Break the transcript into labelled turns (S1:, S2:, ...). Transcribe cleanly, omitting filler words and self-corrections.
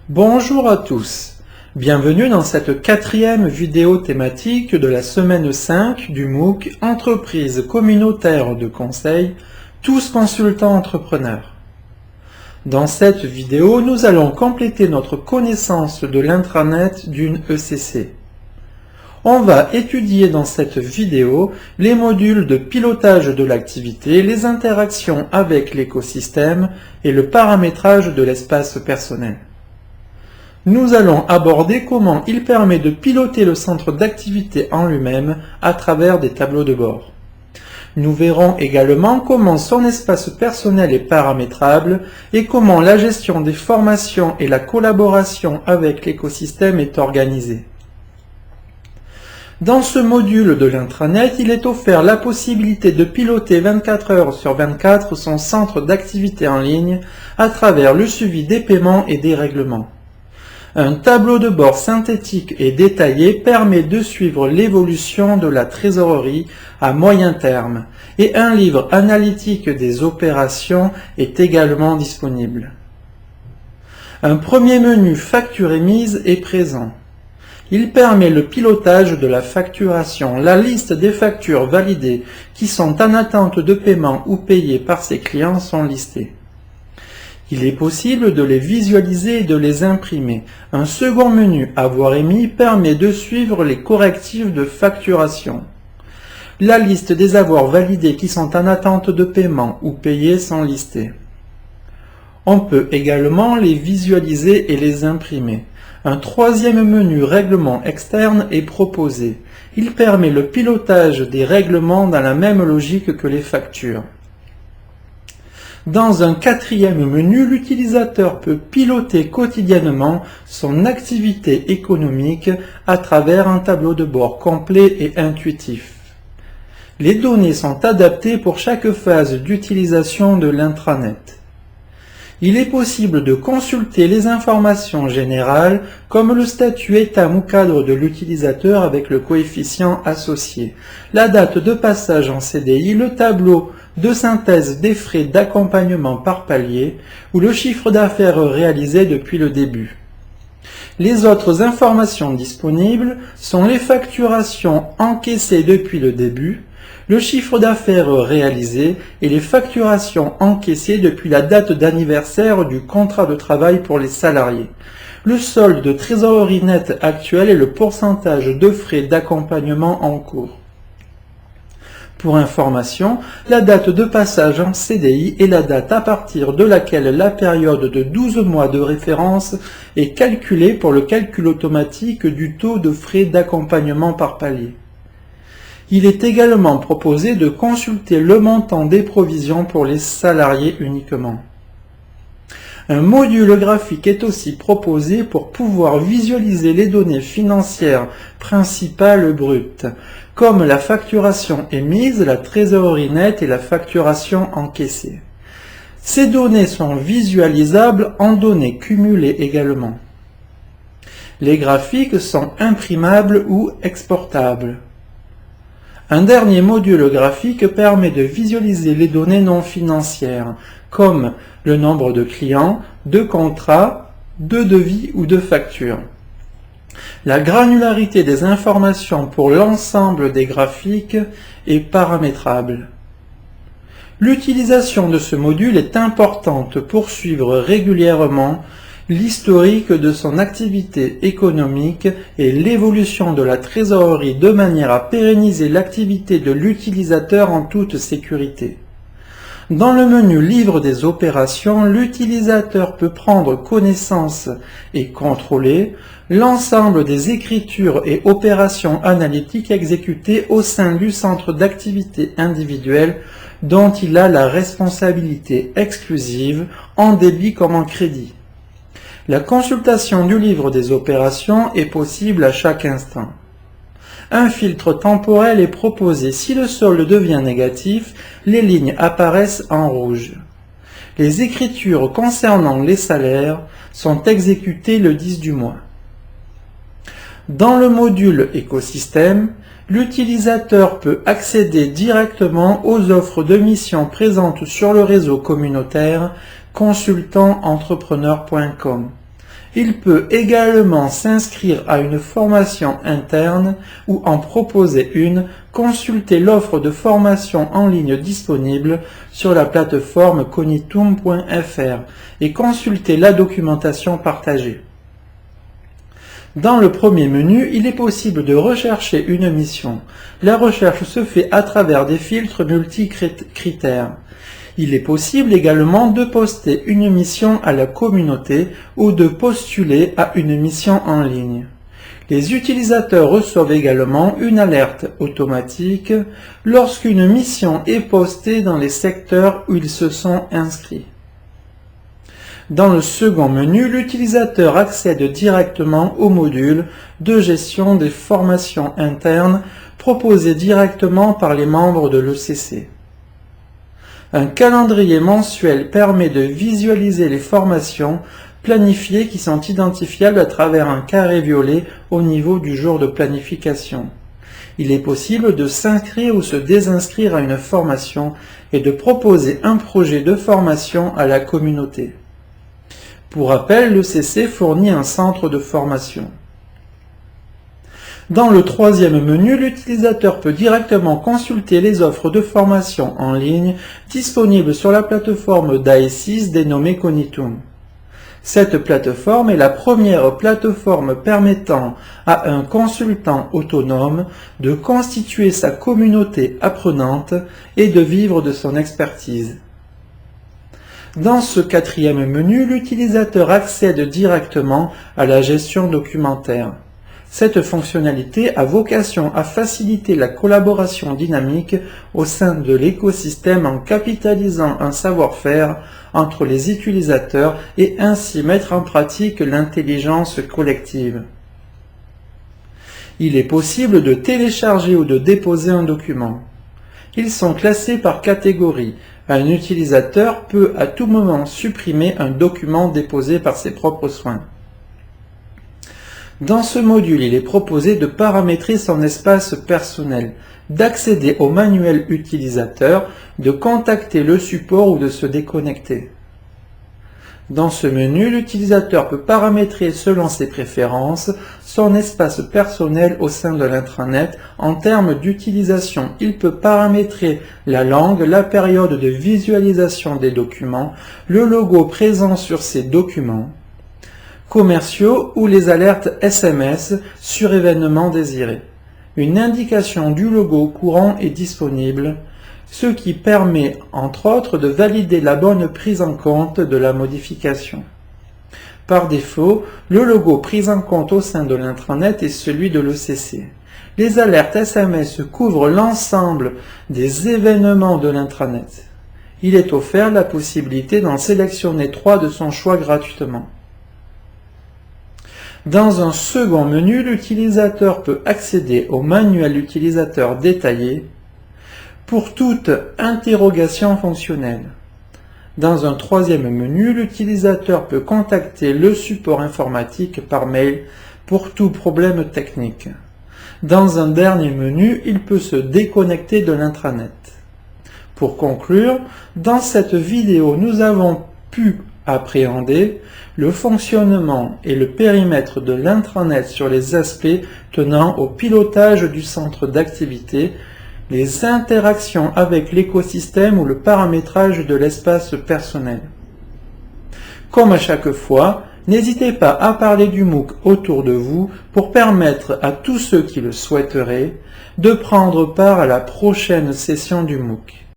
S1: Bonjour à tous, bienvenue dans cette 4e vidéo thématique de la semaine 5 du MOOC Entreprise communautaire de conseil, tous consultants entrepreneurs. Dans cette vidéo, nous allons compléter notre connaissance de l'intranet d'une ECC. On va étudier dans cette vidéo les modules de pilotage de l'activité, les interactions avec l'écosystème et le paramétrage de l'espace personnel. Nous allons aborder comment il permet de piloter le centre d'activité en lui-même à travers des tableaux de bord. Nous verrons également comment son espace personnel est paramétrable et comment la gestion des formations et la collaboration avec l'écosystème est organisée. Dans ce module de l'intranet, il est offert la possibilité de piloter 24 heures sur 24 son centre d'activité en ligne à travers le suivi des paiements et des règlements. Un tableau de bord synthétique et détaillé permet de suivre l'évolution de la trésorerie à moyen terme et un livre analytique des opérations est également disponible. Un premier menu facture émise est présent. Il permet le pilotage de la facturation. La liste des factures validées qui sont en attente de paiement ou payées par ses clients sont listées. Il est possible de les visualiser et de les imprimer. Un second menu Avoir émis permet de suivre les correctifs de facturation. La liste des avoirs validés qui sont en attente de paiement ou payés sont listés. On peut également les visualiser et les imprimer. Un troisième menu Règlement externe est proposé. Il permet le pilotage des règlements dans la même logique que les factures. Dans un quatrième menu, l'utilisateur peut piloter quotidiennement son activité économique à travers un tableau de bord complet et intuitif. Les données sont adaptées pour chaque phase d'utilisation de l'intranet. Il est possible de consulter les informations générales comme le statut état ou cadre de l'utilisateur avec le coefficient associé, la date de passage en CDI, le tableau de synthèse des frais d'accompagnement par palier ou le chiffre d'affaires réalisé depuis le début. Les autres informations disponibles sont les facturations encaissées depuis le début, le chiffre d'affaires réalisé et les facturations encaissées depuis la date d'anniversaire du contrat de travail pour les salariés. Le solde de trésorerie nette actuel et le pourcentage de frais d'accompagnement en cours. Pour information, la date de passage en CDI est la date à partir de laquelle la période de 12 mois de référence est calculée pour le calcul automatique du taux de frais d'accompagnement par palier. Il est également proposé de consulter le montant des provisions pour les salariés uniquement. Un module graphique est aussi proposé pour pouvoir visualiser les données financières principales brutes, comme la facturation émise, la trésorerie nette et la facturation encaissée. Ces données sont visualisables en données cumulées également. Les graphiques sont imprimables ou exportables. Un dernier module graphique permet de visualiser les données non financières, comme le nombre de clients, de contrats, de devis ou de factures. La granularité des informations pour l'ensemble des graphiques est paramétrable. L'utilisation de ce module est importante pour suivre régulièrement l'historique de son activité économique et l'évolution de la trésorerie de manière à pérenniser l'activité de l'utilisateur en toute sécurité. Dans le menu Livre des opérations, l'utilisateur peut prendre connaissance et contrôler l'ensemble des écritures et opérations analytiques exécutées au sein du centre d'activité individuel dont il a la responsabilité exclusive en débit comme en crédit. La consultation du livre des opérations est possible à chaque instant. Un filtre temporel est proposé. Si le solde devient négatif, les lignes apparaissent en rouge. Les écritures concernant les salaires sont exécutées le 10 du mois. Dans le module Écosystème, l'utilisateur peut accéder directement aux offres de mission présentes sur le réseau communautaire consultantentrepreneur.com Il peut également s'inscrire à une formation interne ou en proposer une, consulter l'offre de formation en ligne disponible sur la plateforme cognitum.fr et consulter la documentation partagée. Dans le premier menu, il est possible de rechercher une mission. La recherche se fait à travers des filtres multicritères. Il est possible également de poster une mission à la communauté ou de postuler à une mission en ligne. Les utilisateurs reçoivent également une alerte automatique lorsqu'une mission est postée dans les secteurs où ils se sont inscrits. Dans le second menu, l'utilisateur accède directement au module de gestion des formations internes proposé directement par les membres de l'ECC. Un calendrier mensuel permet de visualiser les formations planifiées qui sont identifiables à travers un carré violet au niveau du jour de planification. Il est possible de s'inscrire ou se désinscrire à une formation et de proposer un projet de formation à la communauté. Pour rappel, l'ECC fournit un centre de formation. Dans le troisième menu, l'utilisateur peut directement consulter les offres de formation en ligne disponibles sur la plateforme d'AE6 dénommée Cognitum. Cette plateforme est la première plateforme permettant à un consultant autonome de constituer sa communauté apprenante et de vivre de son expertise. Dans ce quatrième menu, l'utilisateur accède directement à la gestion documentaire. Cette fonctionnalité a vocation à faciliter la collaboration dynamique au sein de l'écosystème en capitalisant un savoir-faire entre les utilisateurs et ainsi mettre en pratique l'intelligence collective. Il est possible de télécharger ou de déposer un document. Ils sont classés par catégorie. Un utilisateur peut à tout moment supprimer un document déposé par ses propres soins. Dans ce module, il est proposé de paramétrer son espace personnel, d'accéder au manuel utilisateur, de contacter le support ou de se déconnecter. Dans ce menu, l'utilisateur peut paramétrer selon ses préférences son espace personnel au sein de l'intranet. En termes d'utilisation, il peut paramétrer la langue, la période de visualisation des documents, le logo présent sur ces documents commerciaux ou les alertes SMS sur événements désirés. Une indication du logo courant est disponible, ce qui permet entre autres de valider la bonne prise en compte de la modification. Par défaut, le logo pris en compte au sein de l'intranet est celui de l'ECC. Les alertes SMS couvrent l'ensemble des événements de l'intranet. Il est offert la possibilité d'en sélectionner 3 de son choix gratuitement. Dans un second menu, l'utilisateur peut accéder au manuel utilisateur détaillé pour toute interrogation fonctionnelle. Dans un troisième menu, l'utilisateur peut contacter le support informatique par mail pour tout problème technique. Dans un dernier menu, il peut se déconnecter de l'intranet. Pour conclure, dans cette vidéo, nous avons pu appréhender le fonctionnement et le périmètre de l'intranet sur les aspects tenant au pilotage du centre d'activité, les interactions avec l'écosystème ou le paramétrage de l'espace personnel. Comme à chaque fois, n'hésitez pas à parler du MOOC autour de vous pour permettre à tous ceux qui le souhaiteraient de prendre part à la prochaine session du MOOC.